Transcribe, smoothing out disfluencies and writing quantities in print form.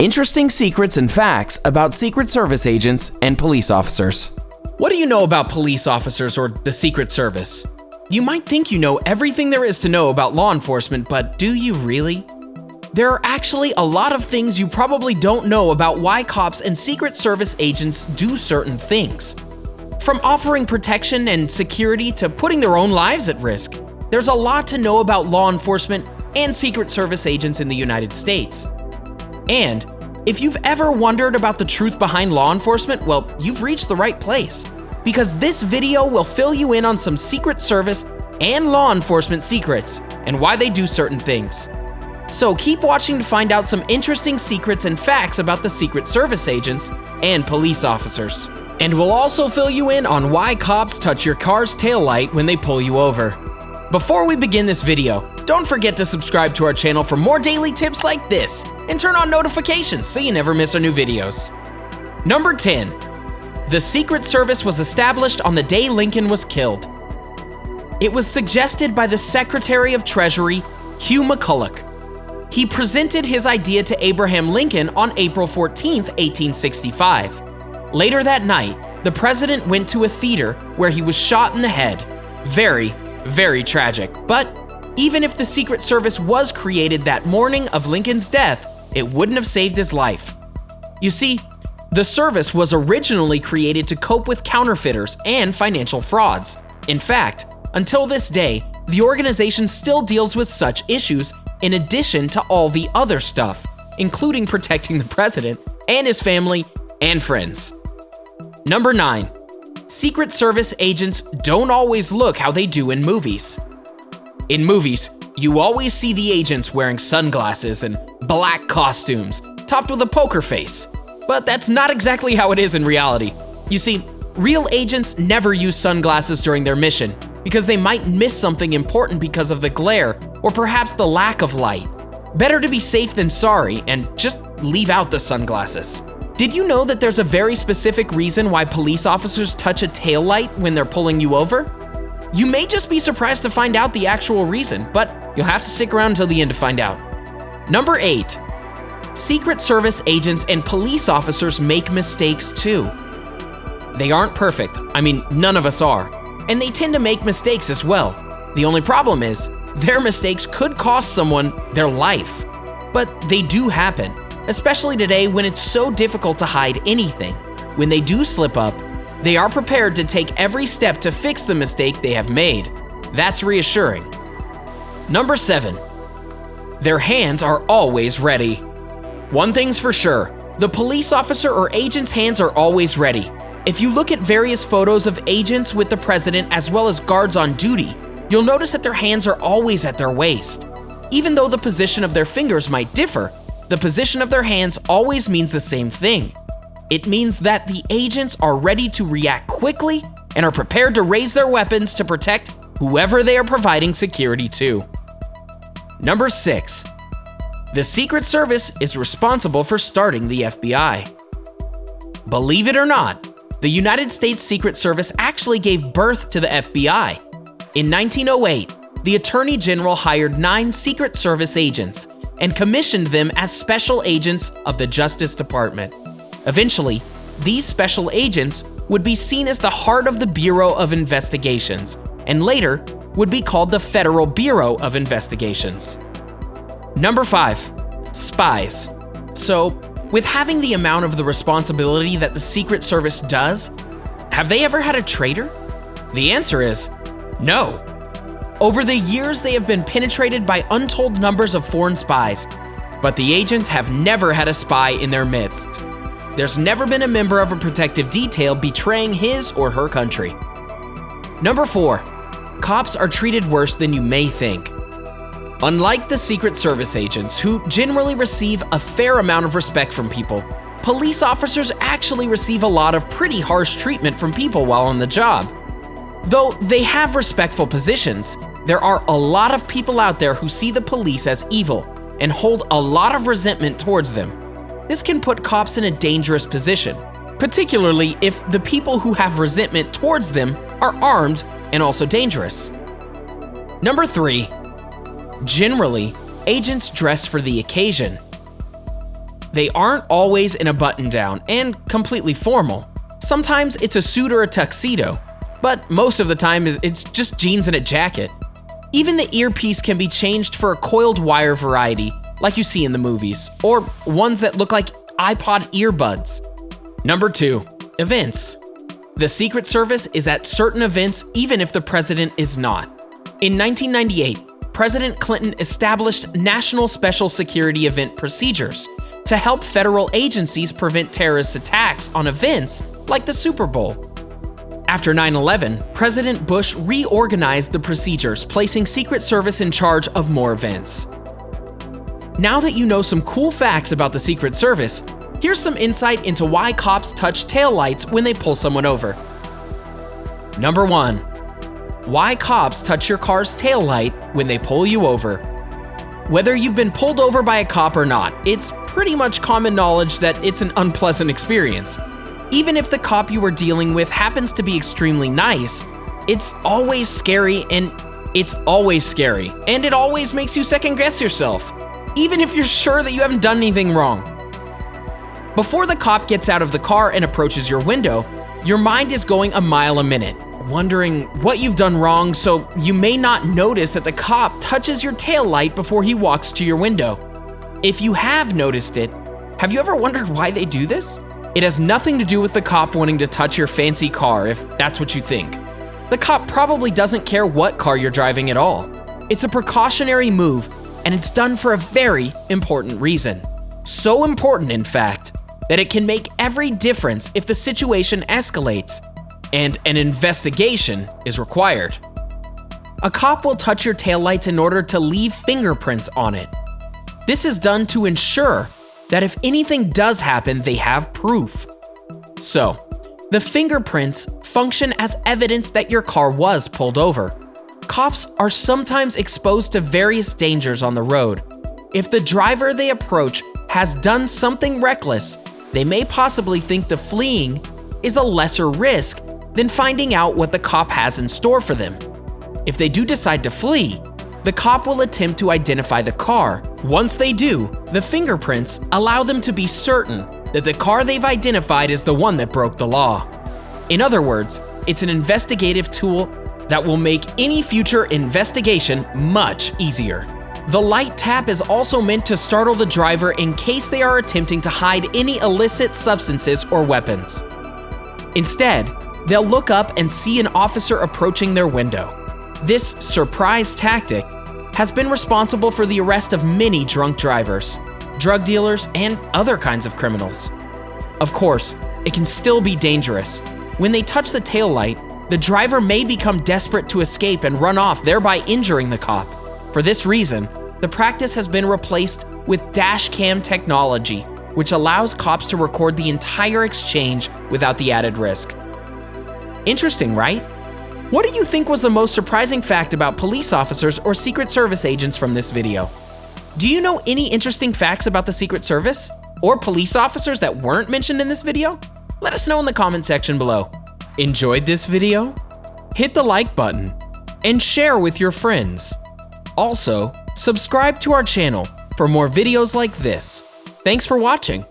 Interesting secrets and facts about Secret Service agents and police officers. What do you know about police officers or the Secret Service? You might think you know everything there is to know about law enforcement, but do you really? There are actually a lot of things you probably don't know about why cops and Secret Service agents do certain things. From offering protection and security to putting their own lives at risk, there's a lot to know about law enforcement and Secret Service agents in the United States. And if you've ever wondered about the truth behind law enforcement, well, you've reached the right place, because this video will fill you in on some Secret Service and law enforcement secrets and why they do certain things. So keep watching to find out some interesting secrets and facts about the Secret Service agents and police officers. And we'll also fill you in on why cops touch your car's taillight when they pull you over. Before we begin this video, don't forget to subscribe to our channel for more daily tips like this, and turn on notifications so you never miss our new videos. Number 10. The Secret Service was established on the day Lincoln was killed. It was suggested by the Secretary of Treasury, Hugh McCulloch. He presented his idea to Abraham Lincoln on April 14, 1865. Later that night, the president went to a theater where he was shot in the head. Very tragic. But even if the Secret Service was created that morning of Lincoln's death, it wouldn't have saved his life. You see, the service was originally created to cope with counterfeiters and financial frauds. In fact, until this day, the organization still deals with such issues in addition to all the other stuff, including protecting the president and his family and friends. Number 9. Secret Service agents don't always look how they do in movies. In movies, you always see the agents wearing sunglasses and black costumes, topped with a poker face. But that's not exactly how it is in reality. You see, real agents never use sunglasses during their mission because they might miss something important because of the glare or perhaps the lack of light. Better to be safe than sorry and just leave out the sunglasses. Did you know that there's a very specific reason why police officers touch a taillight when they're pulling you over? You may just be surprised to find out the actual reason, but you'll have to stick around until the end to find out. Number 8. Secret Service agents and police officers make mistakes too. They aren't perfect. I mean, none of us are. And they tend to make mistakes as well. The only problem is, their mistakes could cost someone their life. But they do happen, especially today when it's so difficult to hide anything. When they do slip up, they are prepared to take every step to fix the mistake they have made. That's reassuring. Number 7. Their hands are always ready. One thing's for sure, the police officer or agent's hands are always ready. If you look at various photos of agents with the president as well as guards on duty, you'll notice that their hands are always at their waist. Even though the position of their fingers might differ, the position of their hands always means the same thing. It means that the agents are ready to react quickly and are prepared to raise their weapons to protect whoever they are providing security to. Number 6. The Secret Service is responsible for starting the FBI. Believe it or not, the United States Secret Service actually gave birth to the FBI. In 1908, the Attorney General hired 9 Secret Service agents and commissioned them as special agents of the Justice Department. Eventually, these special agents would be seen as the heart of the Bureau of Investigations, and later would be called the Federal Bureau of Investigations. Number 5. Spies. So, with having the amount of the responsibility that the Secret Service does, have they ever had a traitor? The answer is no. Over the years, they have been penetrated by untold numbers of foreign spies, but the agents have never had a spy in their midst. There's never been a member of a protective detail betraying his or her country. Number 4. Cops are treated worse than you may think. Unlike the Secret Service agents, who generally receive a fair amount of respect from people, police officers actually receive a lot of pretty harsh treatment from people while on the job. Though they have respectful positions, there are a lot of people out there who see the police as evil and hold a lot of resentment towards them. This can put cops in a dangerous position, particularly if the people who have resentment towards them are armed and also dangerous. Number 3. Generally, agents dress for the occasion. They aren't always in a button-down and completely formal. Sometimes it's a suit or a tuxedo, but most of the time it's just jeans and a jacket. Even the earpiece can be changed for a coiled wire variety, like you see in the movies, or ones that look like iPod earbuds. Number 2, events. The Secret Service is at certain events even if the president is not. In 1998, President Clinton established National Special Security Event procedures to help federal agencies prevent terrorist attacks on events like the Super Bowl. After 9/11, President Bush reorganized the procedures, placing Secret Service in charge of more events. Now that you know some cool facts about the Secret Service, here's some insight into why cops touch taillights when they pull someone over. Number 1. Why cops touch your car's taillight when they pull you over. Whether you've been pulled over by a cop or not, it's pretty much common knowledge that it's an unpleasant experience. Even if the cop you were dealing with happens to be extremely nice, it's always scary and it always makes you second guess yourself, even if you're sure that you haven't done anything wrong. Before the cop gets out of the car and approaches your window, your mind is going a mile a minute, wondering what you've done wrong, so you may not notice that the cop touches your taillight before he walks to your window. If you have noticed it, have you ever wondered why they do this? It has nothing to do with the cop wanting to touch your fancy car, if that's what you think. The cop probably doesn't care what car you're driving at all. It's a precautionary move, and it's done for a very important reason. So important, in fact, that it can make every difference if the situation escalates and an investigation is required. A cop will touch your taillights in order to leave fingerprints on it. This is done to ensure that if anything does happen, they have proof. So, the fingerprints function as evidence that your car was pulled over. Cops are sometimes exposed to various dangers on the road. If the driver they approach has done something reckless, they may possibly think the fleeing is a lesser risk than finding out what the cop has in store for them. If they do decide to flee, the cop will attempt to identify the car. Once they do, the fingerprints allow them to be certain that the car they've identified is the one that broke the law. In other words, it's an investigative tool that will make any future investigation much easier. The light tap is also meant to startle the driver in case they are attempting to hide any illicit substances or weapons. Instead, they'll look up and see an officer approaching their window. This surprise tactic has been responsible for the arrest of many drunk drivers, drug dealers, and other kinds of criminals. Of course, it can still be dangerous. When they touch the taillight, the driver may become desperate to escape and run off, thereby injuring the cop. For this reason, the practice has been replaced with dash cam technology, which allows cops to record the entire exchange without the added risk. Interesting, right? What do you think was the most surprising fact about police officers or Secret Service agents from this video? Do you know any interesting facts about the Secret Service or police officers that weren't mentioned in this video? Let us know in the comment section below. Enjoyed this video? Hit the like button and share with your friends. Also, subscribe to our channel for more videos like this. Thanks for watching.